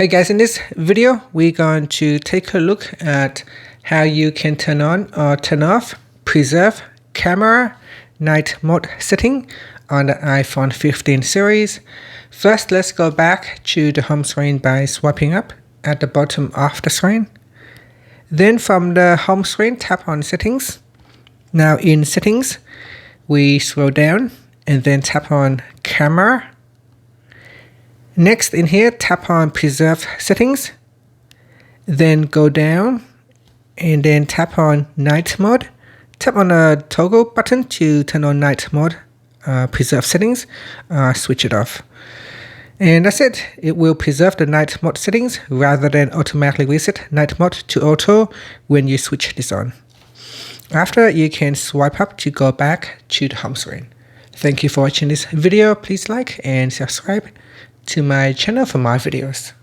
Hey guys, in this video, we're going to take a look at how you can turn on or turn off preserve camera night mode setting on the iPhone 15 series. First, let's go back to the home screen by swiping up at the bottom of the screen. Then from the home screen, tap on settings. Now in settings, we scroll down and then tap on camera. Next in here, tap on preserve settings, then go down and then tap on night mode. Tap on the toggle button to turn on night mode, preserve settings, switch it off. And that's it. It will preserve the night mode settings rather than automatically reset night mode to auto when you switch this on. After, you can swipe up to go back to the home screen. Thank you for watching this video. Please like and subscribe to my channel for more videos.